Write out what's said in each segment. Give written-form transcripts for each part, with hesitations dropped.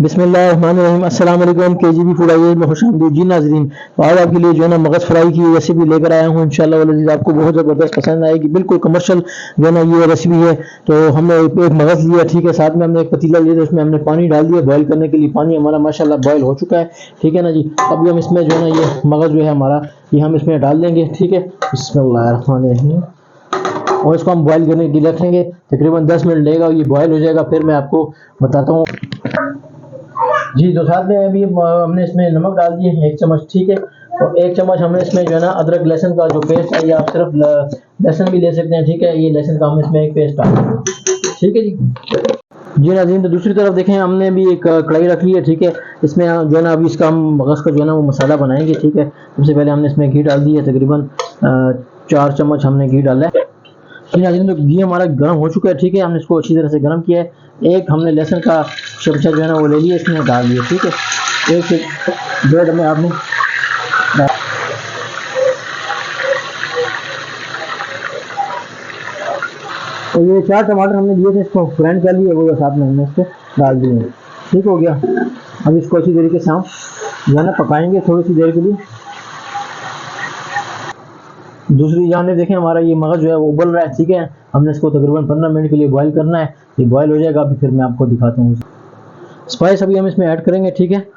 बिस्मिल्लाहिर्रहमानिर्रहीम अस्सलाम वालेकुम केजीबी फूड आइए में खुशामदीद जी नाजरीन। तो आज आपके लिए जो है ना मगज़ फ्राई की रेसिपी लेकर आया हूँ। इंशाल्लाह वल अज़ीज़ आपको बहुत ज़बरदस्त पसंद आएगी। बिल्कुल कमर्शियल जो है ना ये रेसिपी है। तो हमने एक मगज़ लिया, ठीक है, साथ में हमने एक पतीला लिया, उसमें हमने पानी डाल दिया बॉयल करने के लिए। पानी हमारा माशाल्लाह बॉयल हो चुका है, ठीक है ना जी। अभी हम इसमें जो है ना ये मगज़ जो है हमारा ये हम इसमें डाल देंगे, ठीक है। बिस्मिल्लाहिर्रहमानिर्रहीम। और इसको हम बॉयल करने के लिए रखेंगे, तकरीबन 10 मिनट लगेगा, ये बॉयल हो जाएगा, फिर मैं आपको बताता हूँ जी। तो साथ में अभी हमने इसमें नमक डाल दिए 1 चम्मच, ठीक है। और 1 चम्मच हमने इसमें जो है ना अदरक लहसुन का जो पेस्ट है, या आप सिर्फ लहसुन भी ले सकते हैं, ठीक है। ये लहसुन का हम इसमें एक पेस्ट डाल देंगे, ठीक है जी। जी नाज़रीन, तो दूसरी तरफ देखें हमने भी एक कढ़ाई रख ली है, ठीक है। इसमें जो है ना अभी इसका हम मगज़ का जो है ना वो मसाला बनाएंगे, ठीक है। सबसे पहले हमने इसमें घी डाल दी है, तकरीबन 4 चम्मच हमने घी डाला है। जी नाज़रीन, तो घी हमारा गर्म हो चुका है, ठीक है। हमने इसको अच्छी तरह से गर्म किया है। एक हमने लहसुन का चमचा जो है ना वो ले लिया, इसमें डाल दिया, ठीक है। एक से डेढ़ में आपने तो ये 4 टमाटर हमने लिए थे, इसको ग्राइंड कर लिया, वो साथ में हमने इसको डाल दिए, ठीक हो गया। अब इसको अच्छी तरीके से हम जो है ना पकाएंगे थोड़ी सी देर के लिए। दूसरी जाने देखें हमारा ये मगज़ जो है वो उबल रहा है, ठीक है। हमने इसको तकरीबन 15 मिनट के लिए बॉयल करना है। ये बॉयल हो जाएगा, अभी फिर मैं आपको दिखाता हूँ। स्पाइस अभी हम इसमें ऐड करेंगे, ठीक है।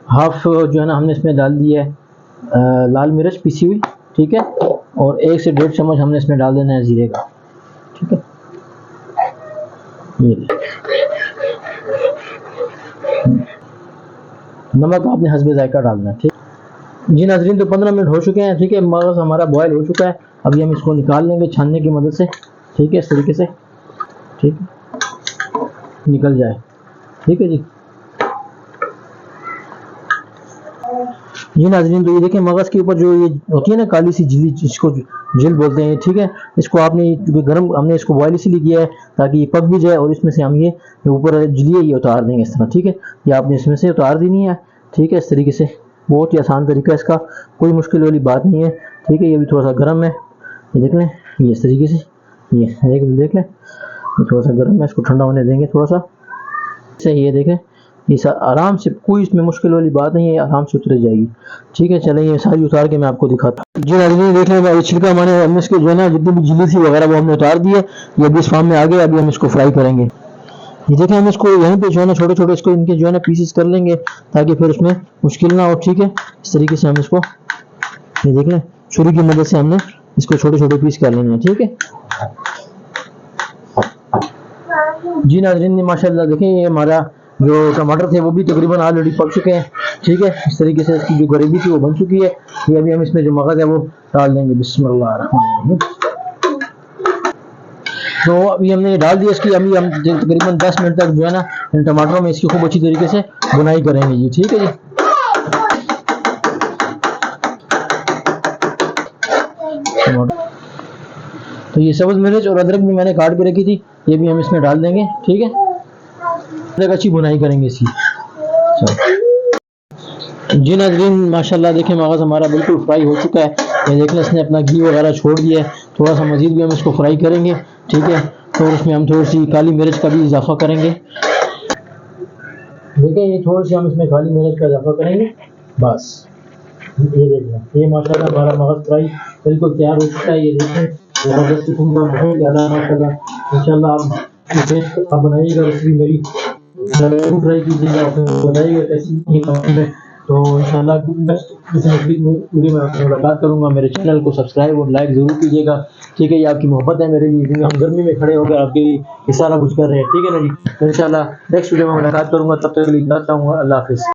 हाफ जो है ना हमने इसमें डाल दी है लाल मिर्च पीसी हुई, ठीक है। और 1 से 1.5 चम्मच हमने इसमें डाल देना है जीरे का, ठीक है। ये नमक आपने हस्बे जायका डालना है, ठीक जी नाज़रीन। तो 15 मिनट हो चुके हैं, ठीक है। मगज़ हमारा बॉयल हो चुका है। अभी हम इसको निकाल लेंगे छानने की मदद से, ठीक है, इस तरीके से, ठीक है, निकल जाए, ठीक है जी। जी नाज़रीन, तो ये देखें मगज़ के ऊपर जो ये होती है ना काली सी झिल्ली, जिसको झिल बोलते हैं, ठीक है। इसको आपने गर्म हमने इसको बॉयल इसलिए किया है ताकि ये पक भी जाए, और इसमें से हम ये ऊपर झिल्ली है ये उतार देंगे इस तरह, ठीक है। ये आपने इसमें से उतार देनी है, ठीक है, इस तरीके से। बहुत ही आसान तरीका है इसका, कोई मुश्किल वाली बात नहीं है, ठीक है। ये भी थोड़ा सा गर्म है, ये देख लें, ये इस तरीके से, ये देख लें, ये थोड़ा सा गर्म है, इसको ठंडा होने देंगे थोड़ा सा से। ये देखें, ये आराम से, कोई इसमें मुश्किल वाली बात नहीं है, आराम से उतर जाएगी, ठीक है। चलें ये सारी उतार के मैं आपको दिखाता हूँ। जी नाज़रीन, देख लें, ये छिलका हमने इसके जो है ना जितनी भी झिल्ली थी वगैरह वो हमने उतार दी है। ये अभी इस फॉर्म में आ गया। अभी हम इसको फ्राई करेंगे। ये देखें, हम इसको यहीं पे जो है ना छोटे छोटे इसको इनके जो है ना पीसेस कर लेंगे, ताकि फिर उसमें मुश्किल ना हो, ठीक है। इस तरीके से हम इसको, ये देख लें, छुरी की मदद से हमने इसको छोटे छोटे पीस कर लेंगे, ठीक है जी नाज़रीन। माशाल्लाह देखें, ये हमारा जो टमाटर थे वो भी तकरीबन ऑलरेडी पक चुके हैं, ठीक है। इस तरीके से इसकी जो ग्रेवी थी वो बन चुकी है। ये अभी हम इसमें जो मगज़ है वो डाल देंगे, बिस्मिल्लाहिर्रहमानिर्रहीम। तो अभी हमने डाल दिया इसकी। अभी हम तकरीबन 10 मिनट तक जो है ना इन टमाटरों में इसकी खूब अच्छी तरीके से बुनाई करेंगे जी, ठीक है जी। तो ये सब्ज़ मिर्च और अदरक भी मैंने काट के रखी थी, ये भी हम इसमें डाल देंगे, ठीक है। अच्छी बुनाई करेंगे इसकी। जी नाज़रीन, माशाल्लाह देखें मगज़ हमारा बिल्कुल फ्राई हो चुका है। ये देख लें, इसने अपना घी वगैरह छोड़ दिया है। थोड़ा सा मज़ीद भी हम इसको फ्राई करेंगे, ठीक है। तो उसमें हम थोड़ी सी काली मिर्च का भी इजाफा करेंगे। देखें, ये थोड़ी सी हम इसमें काली मिर्च का इजाफा करेंगे, बस। ये देखें, ये माशाल्लाह हमारा मगज़ फ्राई बिल्कुल तैयार हो चुका है। ये देखें, ज़बरदस्त किस्म का बहुत ज़्यादा माशाल्लाह। इंशाल्लाह आप बनाइएगा रेसिपी मेरी, ट्राई कीजिएगा, बताइएगा कैसी है। तो इंशाल्लाह वीडियो में आपसे मुलाकात करूँगा। मेरे चैनल को सब्सक्राइब और लाइक ज़रूर कीजिएगा, ठीक है। ये आपकी मोहब्बत है मेरे लिए, क्योंकि हम गर्मी में खड़े होकर आपके लिए ये सारा कुछ कर रहे हैं, ठीक है ना जी। तो इंशाल्लाह नेक्स्ट वीडियो में मुलाकात करूँगा, तब तक के लिए जाता हूँ, अल्लाह हाफ़िज़।